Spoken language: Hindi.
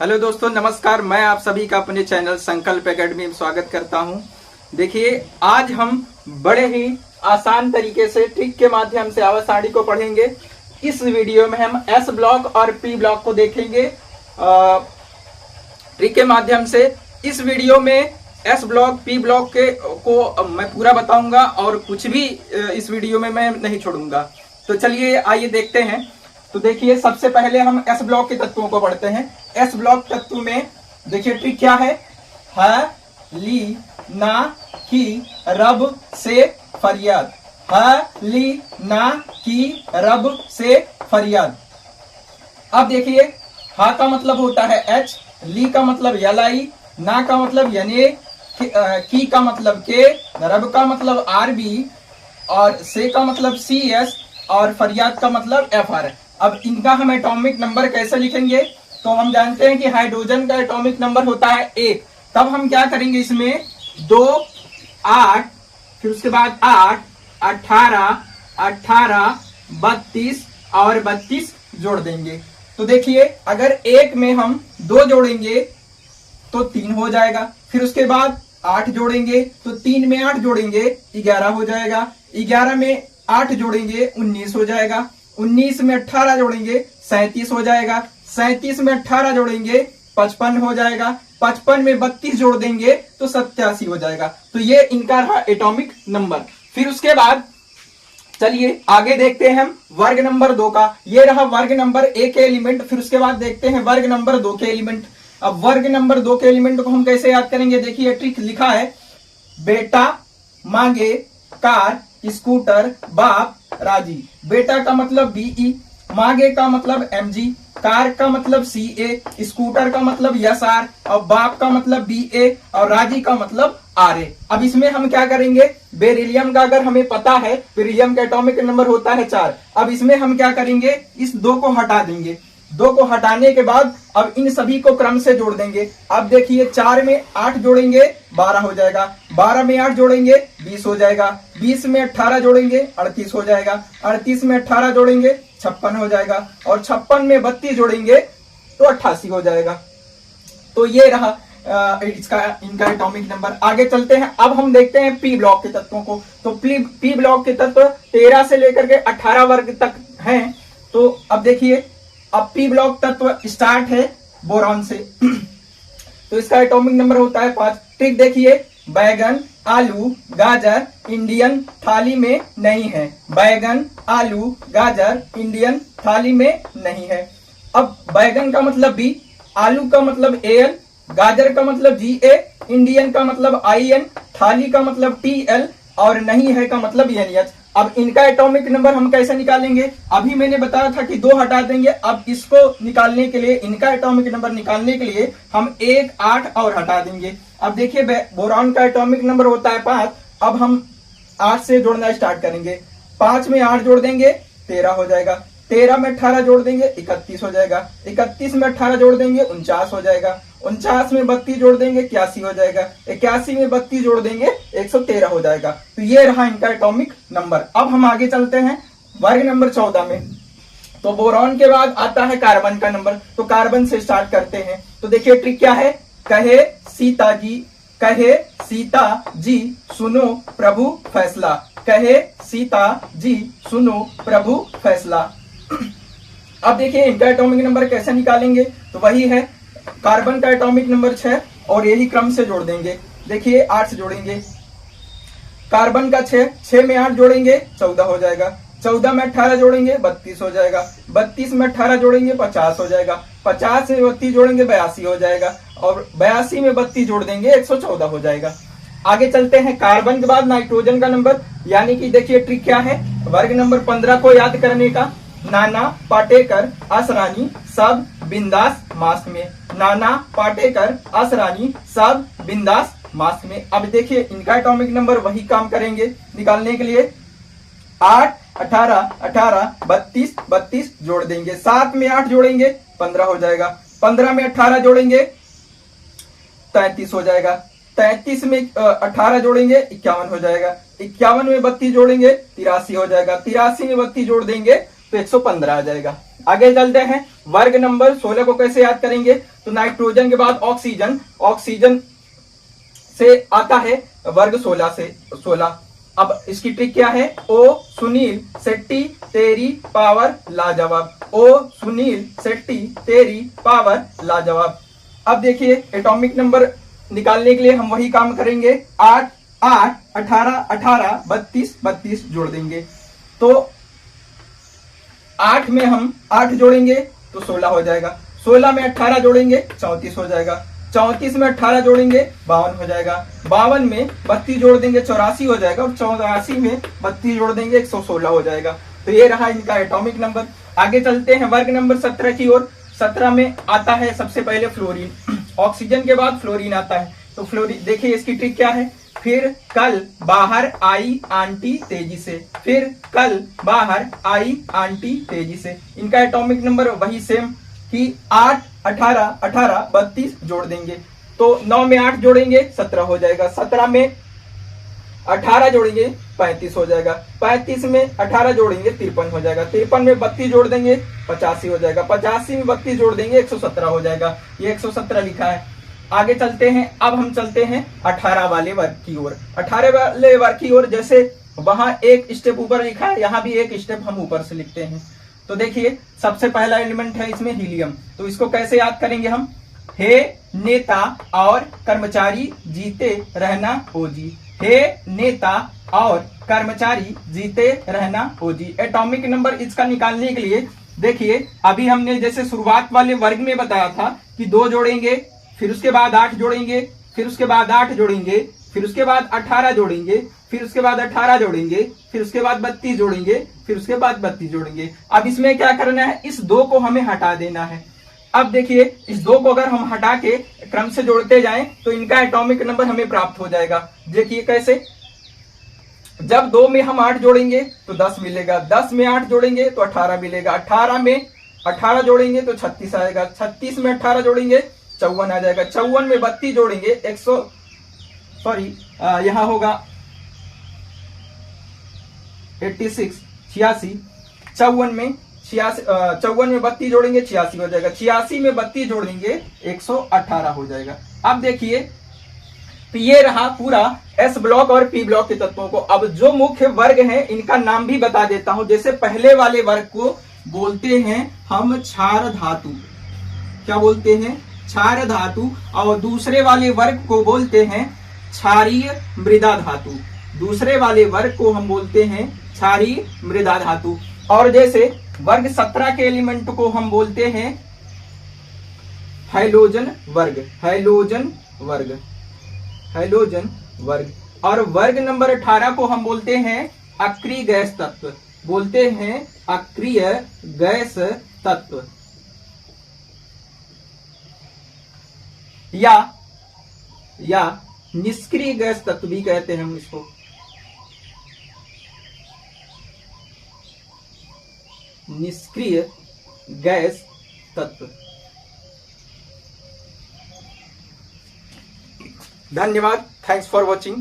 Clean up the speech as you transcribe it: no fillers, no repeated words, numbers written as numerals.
हेलो दोस्तों, नमस्कार। मैं आप सभी का अपने चैनल संकल्प एकेडमी में स्वागत करता हूं। देखिए, आज हम बड़े ही आसान तरीके से ट्रिक के माध्यम से आवर्त सारणी को पढ़ेंगे। इस वीडियो में हम एस ब्लॉक और पी ब्लॉक को देखेंगे ट्रिक के माध्यम से। इस वीडियो में एस ब्लॉक पी ब्लॉक को मैं पूरा बताऊंगा और कुछ भी इस वीडियो में मैं नहीं छोड़ूंगा। तो चलिए आइए देखते हैं। तो देखिए, सबसे पहले हम एस ब्लॉक के तत्वों को पढ़ते हैं। एस ब्लॉक तत्व में देखिए ट्रिक क्या है। ह ली ना की रब से फरियाद। ह ली ना की रब से फरियाद। अब देखिए, हा का मतलब होता है एच, ली का मतलब यलाई, ना का मतलब यने, की का मतलब के, रब का मतलब आर बी और से का मतलब सी एस और फरियाद का मतलब एफ आर। अब इनका हम एटॉमिक नंबर कैसे लिखेंगे? तो हम जानते हैं कि हाइड्रोजन का एटॉमिक नंबर होता है 1। तब हम क्या करेंगे, इसमें 2, 8, फिर उसके बाद 8, 18, 18, 32 और 32 जोड़ देंगे। तो देखिए, अगर एक में हम 2 जोड़ेंगे तो 3 हो जाएगा। फिर उसके बाद 8 जोड़ेंगे तो 3 में 8 जोड़ेंगे 11 हो जाएगा। 11 में 8 जोड़ेंगे 19 हो जाएगा। 19 में 18 जोड़ेंगे 37 हो जाएगा। 37 में 18 जोड़ेंगे 55 हो जाएगा। 55 में 32 जोड़ देंगे तो 87 हो जाएगा। तो ये इनका रहा एटॉमिक नंबर। फिर उसके बाद चलिए आगे देखते हैं हम वर्ग नंबर 2 का। ये रहा वर्ग नंबर 1 के एलिमेंट। फिर उसके बाद देखते हैं वर्ग नंबर 2 के एलिमेंट। अब वर्ग नंबर 2 के एलिमेंट को हम कैसे याद करेंगे? देखिए, ट्रिक लिखा है। बेटा मांगे कार स्कूटर बाप राजी। बेटा का मतलब बीई, मांगे का मतलब एमजी, कार का मतलब सीए, स्कूटर का मतलब एसआर और बाप का मतलब बीए और राजी का मतलब आरए। अब इसमें हम क्या करेंगे? बेरिलियम का अगर हमें पता है, बेरिलियम का एटॉमिक नंबर होता है 4। अब इसमें हम क्या करेंगे? इस 2 को हटा देंगे। 2 को हटाने के बाद अब इन सभी को क्रम से जोड़ देंगे। अब देखिए, 4 में 8 जोड़ेंगे 12 हो जाएगा। 12 में 8 जोड़ेंगे 20 हो जाएगा। 20 में 18 जोड़ेंगे 38 हो जाएगा। 38 में 18 जोड़ेंगे 56 हो जाएगा और 56 में 32 जोड़ेंगे तो 88 हो जाएगा। तो ये रहा इनका एटॉमिक नंबर। आगे चलते हैं। अब हम देखते हैं पी ब्लॉक के तत्वों को। तो पी ब्लॉक के तत्व 13 से लेकर के 18 वर्ग तक हैं। तो अब देखिए, अब पी ब्लॉक तत्व स्टार्ट है बोरॉन से। तो इसका एटॉमिक नंबर होता है 5। ट्रिक देखिए, बैगन आलू गाजर इंडियन थाली में नहीं है। बैगन आलू गाजर इंडियन थाली में नहीं है। अब बैगन का मतलब बी, आलू का मतलब एल, गाजर का मतलब जीए, इंडियन का मतलब आईएन, थाली का मतलब टीएल और नहीं है का मतलब एनएच। अब इनका एटॉमिक नंबर हम कैसे निकालेंगे? अभी मैंने बताया था कि 2 हटा देंगे। अब इसको निकालने के लिए, इनका एटॉमिक नंबर निकालने के लिए हम 1, 8 और हटा देंगे। अब देखिए, बोरॉन का एटॉमिक नंबर होता है 5। अब हम 8 से जोड़ना स्टार्ट करेंगे। 5 में 8 जोड़ देंगे 13 हो जाएगा। 13 में 18 जोड़ देंगे 31 हो जाएगा। 31 में 18 जोड़ देंगे 49 हो जाएगा। 49 में 32 जोड़ देंगे 81 हो जाएगा। 81 में 32 जोड़ देंगे 113 हो जाएगा। तो ये रहा इनका एटॉमिक नंबर। अब हम आगे चलते हैं वर्ग नंबर 14 में। तो बोरॉन के बाद आता है कार्बन का नंबर। तो कार्बन से स्टार्ट करते हैं। तो देखिए, ट्रिक क्या है। कहे सीता जी सुनो प्रभु फैसला। कहे सीता जी सुनो प्रभु फैसला। अब देखिए, इनका एटॉमिक नंबर कैसे निकालेंगे? तो वही है, कार्बन का एटॉमिक नंबर 6 और यही क्रम से जोड़ देंगे। देखिए, 8 से जोड़ेंगे। कार्बन का 6 में 8 जोड़ेंगे 14 हो जाएगा। 14 में 18 जोड़ेंगे 32 हो जाएगा। 32 में 18 जोड़ेंगे 50 हो जाएगा। 50 में 32 जोड़ेंगे 82 हो जाएगा और 82 में 32 जोड़ देंगे 114 हो जाएगा। आगे चलते हैं कार्बन के बाद नाइट्रोजन का नंबर। यानी कि देखिए, ट्रिक क्या है। वर्ग नंबर 15 को याद करने का। नाना पाटेकर असरानी सब बिंदास मास्क में। नाना पाटेकर असरानी सब बिंदास मास्क में। अब देखिए, इनका एटॉमिक नंबर वही काम करेंगे निकालने के लिए। 8, 18, 18, 32, 32 जोड़ देंगे। 7 में 8 जोड़ेंगे 15 हो जाएगा। 15 में 18 जोड़ेंगे 33 हो जाएगा। 33 में 18 जोड़ेंगे 51 हो जाएगा। 51 में 32 जोड़ेंगे 83 हो जाएगा। 83 में 32 जोड़ देंगे तो 115 आ जाएगा। आगे चलते हैं, वर्ग नंबर 16 को कैसे याद करेंगे? तो नाइट्रोजन के बाद ऑक्सीजन, ऑक्सीजन से आता है वर्ग 16 से 16। अब इसकी ट्रिक क्या है? ओ सुनील शेट्टी तेरी पावर लाजवाब, ओ सुनील शेट्टी तेरी पावर लाजवाब। अब देखिए एटॉमिक नंबर निकालने के लिए हम वही काम करेंगे, 8 8 18 18 32 32 जोड़ देंगे। तो 8 में हम 8 जोड़ेंगे तो 16 हो जाएगा, 16 में 18 जोड़ेंगे 34 हो जाएगा, 34 में 18 जोड़ेंगे 52 हो जाएगा, 52 में 32 जोड़ देंगे 84 हो जाएगा, और 84 में 32 जोड़ देंगे 116 हो जाएगा। तो ये रहा इनका एटॉमिक नंबर। आगे चलते हैं वर्ग नंबर 17 की ओर। 17 में आता है सबसे पहले फ्लोरीन, ऑक्सीजन के बाद फ्लोरीन आता है। तो फ्लोरीन देखिए इसकी ट्रिक क्या है? फिर कल बाहर आई आंटी तेजी से, फिर कल बाहर आई आंटी तेजी से। इनका एटॉमिक नंबर वही सेम कि 8 18 18 32 जोड़ देंगे। तो 9 में 8 जोड़ेंगे 17 हो जाएगा, 17 में 18 जोड़ेंगे 35 हो जाएगा, 35 में 18 जोड़ेंगे 53 हो जाएगा, 53 में 32 जोड़ देंगे 85 हो जाएगा, 85 में 32 जोड़ देंगे 117 हो जाएगा। ये 117 लिखा है। आगे चलते हैं, अब हम चलते हैं 18 वाले वर्ग की ओर। 18 वाले वर्ग की ओर जैसे वहां एक स्टेप ऊपर लिखा है, यहाँ भी एक स्टेप हम ऊपर से लिखते हैं। तो देखिए सबसे पहला एलिमेंट है इसमें हीलियम। तो इसको कैसे याद करेंगे हम? हे नेता और कर्मचारी जीते रहना हो जी, हे नेता और कर्मचारी जीते रहना हो जी। एटॉमिक नंबर इसका निकालने के लिए देखिए अभी हमने जैसे शुरुआत वाले वर्ग में बताया था कि 2 जोड़ेंगे, फिर उसके बाद 8 जोड़ेंगे, फिर उसके बाद 8 जोड़ेंगे, फिर उसके बाद 18 जोड़ेंगे, फिर उसके बाद 18 जोड़ेंगे, फिर उसके बाद 32 जोड़ेंगे, फिर उसके बाद 32 जोड़ेंगे। अब इसमें क्या करना है? इस 2 को हमें हटा देना है। अब देखिए इस 2 को अगर हम हटा के क्रम से जोड़ते जाएं तो इनका एटॉमिक नंबर हमें प्राप्त हो जाएगा। देखिए कैसे? जब 2 में हम 8 जोड़ेंगे तो 10 मिलेगा, 10 में 8 जोड़ेंगे तो 18 मिलेगा, 18 में 18 जोड़ेंगे तो 36 आएगा, 36 में 18 जोड़ेंगे 54 आ जाएगा, 54 में 32 जोड़ेंगे यहां होगा 86 86, 54 में 32 जोड़ेंगे 86 हो जाएगा, 86 में 32 जोड़ेंगे 118 हो जाएगा। अब देखिए तो ये रहा पूरा एस ब्लॉक और पी ब्लॉक के तत्वों को। अब जो मुख्य वर्ग हैं इनका नाम भी बता देता हूं। जैसे पहले वाले वर्ग को बोलते हैं हम क्षार धातु, क्या बोलते हैं? क्षार धातु। और दूसरे वाले वर्ग को बोलते हैं क्षारीय मृदा धातु, दूसरे वाले वर्ग को हम बोलते हैं क्षारीय मृदा धातु। और जैसे वर्ग 17 के एलिमेंट को हम बोलते हैं हैलोजन वर्ग, हैलोजन वर्ग, हैलोजन वर्ग। और वर्ग नंबर 18 को हम बोलते हैं अक्रिय गैस तत्व, बोलते हैं अक्रिय गैस तत्व, या निष्क्रिय गैस तत्व भी कहते हैं हम इसको। निष्क्रिय गैस तत्व। धन्यवाद, थैंक्स फॉर वॉचिंग।